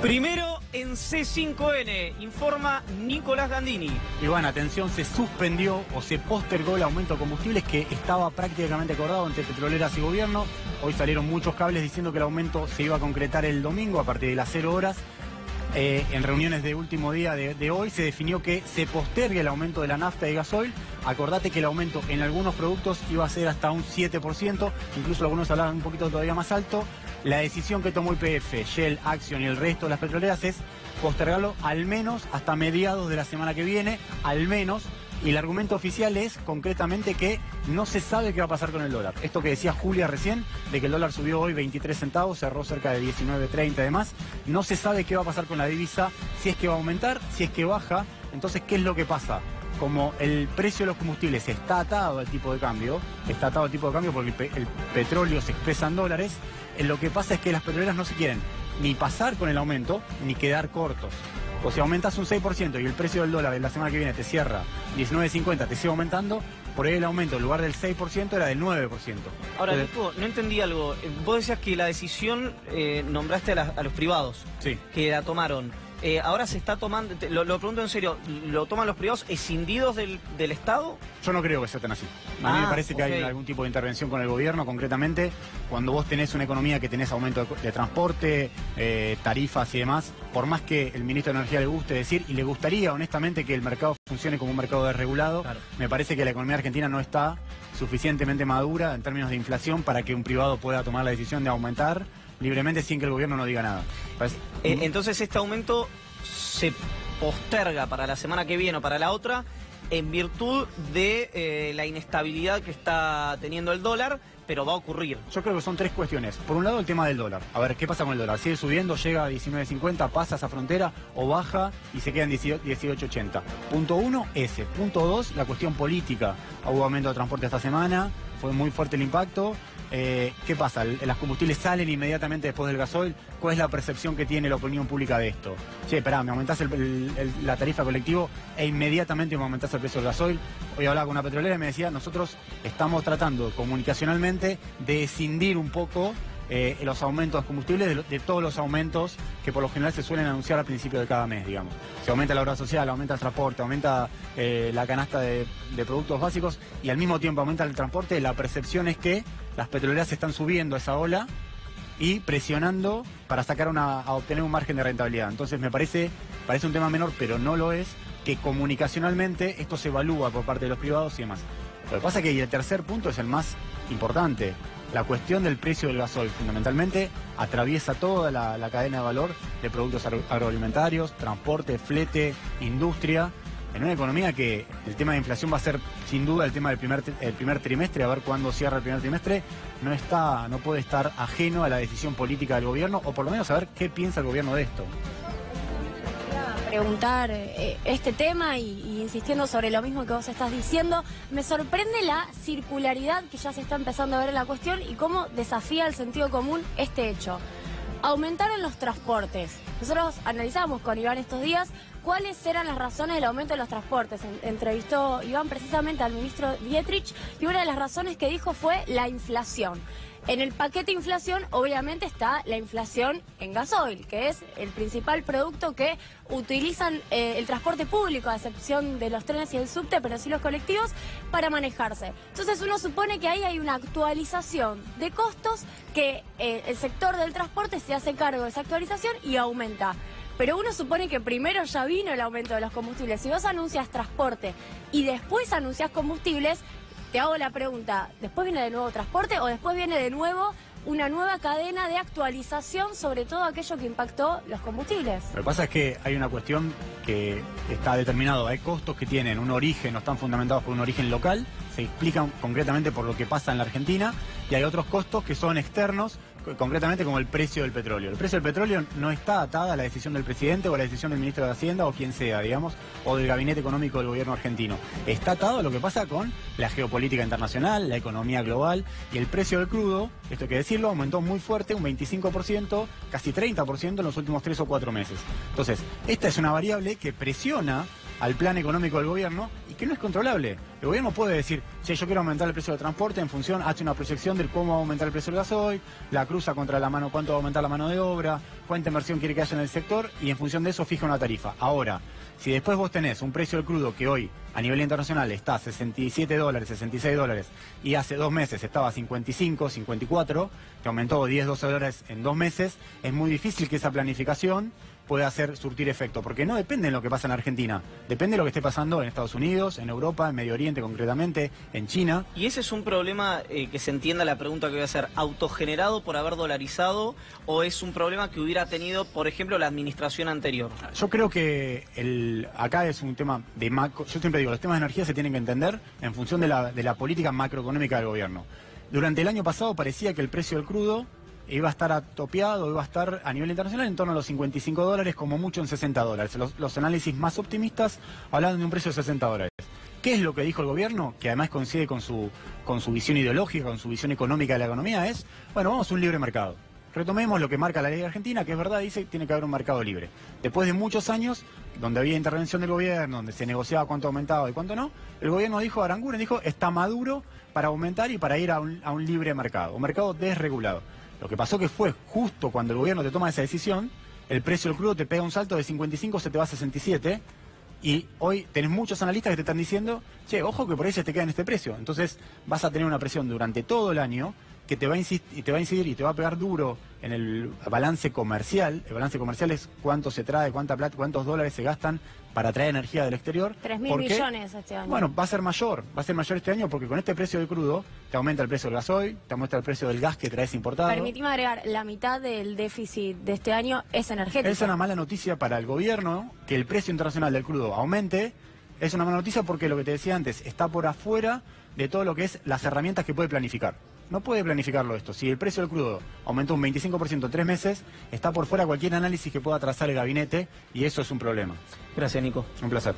Primero en C5N, informa Nicolás Gandini. Y bueno, atención, se suspendió o se postergó el aumento de combustibles que estaba prácticamente acordado entre petroleras y gobierno. Hoy salieron muchos cables diciendo que el aumento se iba a concretar el domingo a partir de las 0 horas. En reuniones de último día de hoy se definió que se postergue el aumento de la nafta y gasoil. Acordate que el aumento en algunos productos iba a ser hasta un 7%, incluso algunos hablaban un poquito todavía más alto. La decisión que tomó YPF, Shell, Axion y el resto de las petroleras es postergarlo al menos hasta mediados de la semana que viene, al menos. Y el argumento oficial es concretamente que no se sabe qué va a pasar con el dólar. Esto que decía Julia recién, de que el dólar subió hoy 23 centavos, cerró cerca de 19.30 y demás. No se sabe qué va a pasar con la divisa, si es que va a aumentar, si es que baja. Entonces, ¿qué es lo que pasa? Como el precio de los combustibles está atado al tipo de cambio, porque el petróleo se expresa en dólares, lo que pasa es que las petroleras no se quieren ni pasar con el aumento, ni quedar cortos. O si aumentas un 6% y el precio del dólar en la semana que viene te cierra 19.50, te sigue aumentando, por ahí el aumento en lugar del 6% era del 9%. Ahora, Nico, no entendí algo. Vos decías que la decisión nombraste a los privados, sí, que la tomaron. Ahora se está tomando, lo pregunto en serio, ¿lo toman los privados escindidos del Estado? Yo no creo que sea tan así. A mí me parece que hay algún tipo de intervención con el gobierno, concretamente cuando vos tenés una economía que tenés aumento de transporte, tarifas y demás, por más que el ministro de Energía le guste decir, y le gustaría honestamente que el mercado funcione como un mercado desregulado, claro, me parece que la economía argentina no está suficientemente madura en términos de inflación para que un privado pueda tomar la decisión de aumentar libremente sin que el gobierno no diga nada. Entonces este aumento se posterga para la semana que viene o para la otra en virtud de la inestabilidad que está teniendo el dólar, pero va a ocurrir. Yo creo que son tres cuestiones. Por un lado, el tema del dólar. A ver, ¿qué pasa con el dólar? ¿Sigue subiendo, llega a 19.50, pasa esa frontera o baja y se queda en 18.80? Punto uno, ese. Punto dos, la cuestión política. Hubo aumento de transporte esta semana, fue muy fuerte el impacto. ¿Qué pasa? ¿Las combustibles salen inmediatamente después del gasoil? ¿Cuál es la percepción que tiene la opinión pública de esto? Che, esperá, me aumentás la tarifa colectivo e inmediatamente me aumentás el precio del gasoil. Hoy hablaba con una petrolera y me decía, nosotros estamos tratando comunicacionalmente de escindir un poco los aumentos de combustibles de todos los aumentos que por lo general se suelen anunciar al principio de cada mes, digamos. Se aumenta la obra social, aumenta el transporte, aumenta la canasta de productos básicos y al mismo tiempo aumenta el transporte. La percepción es que las petroleras están subiendo esa ola y presionando para sacar a obtener un margen de rentabilidad. Entonces me parece un tema menor, pero no lo es, que comunicacionalmente esto se evalúa por parte de los privados y demás. Lo que pasa es que el tercer punto es el más importante. La cuestión del precio del gasoil fundamentalmente atraviesa toda la cadena de valor de productos agroalimentarios, transporte, flete, industria, en una economía que el tema de inflación va a ser sin duda el tema del primer trimestre, a ver cuándo cierra el primer trimestre, no puede estar ajeno a la decisión política del gobierno, o por lo menos saber qué piensa el gobierno de esto. Preguntar este tema y insistiendo sobre lo mismo que vos estás diciendo, me sorprende la circularidad que ya se está empezando a ver en la cuestión y cómo desafía el sentido común este hecho. Aumentaron los transportes. Nosotros analizamos con Iván estos días cuáles eran las razones del aumento de los transportes. Entrevistó Iván precisamente al ministro Dietrich y una de las razones que dijo fue la inflación. En el paquete inflación obviamente está la inflación en gasoil, que es el principal producto que utilizan el transporte público, a excepción de los trenes y el subte, pero sí los colectivos, para manejarse. Entonces uno supone que ahí hay una actualización de costos que el sector del transporte se hace cargo de esa actualización y aumenta. Pero uno supone que primero ya vino el aumento de los combustibles. Si vos anuncias transporte y después anuncias combustibles, te hago la pregunta, ¿después viene de nuevo transporte o después viene de nuevo una nueva cadena de actualización sobre todo aquello que impactó los combustibles? Lo que pasa es que hay una cuestión que está determinado, hay costos que tienen un origen, no están fundamentados por un origen local, se explican concretamente por lo que pasa en la Argentina, y hay otros costos que son externos, concretamente como el precio del petróleo. El precio del petróleo no está atada a la decisión del presidente o a la decisión del ministro de Hacienda o quien sea, digamos, o del gabinete económico del gobierno argentino. Está atado a lo que pasa con la geopolítica internacional, la economía global, y el precio del crudo, esto hay que decirlo, aumentó muy fuerte, un 25%, casi 30% en los últimos 3 o 4 meses. Entonces, esta es una variable que presiona al plan económico del gobierno y que no es controlable. El gobierno puede decir, che, yo quiero aumentar el precio del transporte en función, hace una proyección de cómo va a aumentar el precio del gasoil, la cruza contra la mano, cuánto va a aumentar la mano de obra, cuánta inversión quiere que haya en el sector y en función de eso fija una tarifa. Ahora, si después vos tenés un precio del crudo que hoy a nivel internacional está a $67, $66 y hace 2 meses estaba a 55, 54, que aumentó 10, $12 en 2 meses, es muy difícil que esa planificación puede surtir efecto, porque no depende de lo que pasa en Argentina, depende de lo que esté pasando en Estados Unidos, en Europa, en Medio Oriente concretamente, en China. Y ese es un problema, que se entienda la pregunta que voy a hacer, ¿autogenerado por haber dolarizado o es un problema que hubiera tenido, por ejemplo, la administración anterior? Yo creo que acá es un tema de macro, yo siempre digo, los temas de energía se tienen que entender en función de la política macroeconómica del gobierno. Durante el año pasado parecía que el precio del crudo iba a estar atopeado, iba a estar a nivel internacional en torno a los $55, como mucho en $60. Los análisis más optimistas hablaban de un precio de $60. ¿Qué es lo que dijo el gobierno? Que además coincide con su visión ideológica, con su visión económica de la economía, es, bueno, vamos a un libre mercado. Retomemos lo que marca la ley argentina, que es verdad, dice que tiene que haber un mercado libre. Después de muchos años, donde había intervención del gobierno, donde se negociaba cuánto aumentaba y cuánto no, el gobierno dijo, Aranguren dijo, está maduro para aumentar y para ir a un libre mercado, un mercado desregulado. Lo que pasó que fue justo cuando el gobierno te toma esa decisión, el precio del crudo te pega un salto de 55, se te va a 67, y hoy tenés muchos analistas que te están diciendo, che, ojo que por ahí se te queda en este precio. Entonces vas a tener una presión durante todo el año que te va a incidir y te va a pegar duro en el balance comercial. El balance comercial es cuánto se trae, cuánta plata, cuántos dólares se gastan para traer energía del exterior. 3.000 millones este año. Bueno, va a ser mayor este año porque con este precio del crudo te aumenta el precio del gasoil, te aumenta el precio del gas que traes importado. Permíteme agregar, la mitad del déficit de este año es energético. Es una mala noticia para el gobierno que el precio internacional del crudo aumente. Es una mala noticia porque lo que te decía antes, está por afuera de todo lo que es las herramientas que puede planificar. No puede planificarlo esto. Si el precio del crudo aumentó un 25% en 3 meses, está por fuera cualquier análisis que pueda trazar el gabinete y eso es un problema. Gracias, Nico. Un placer.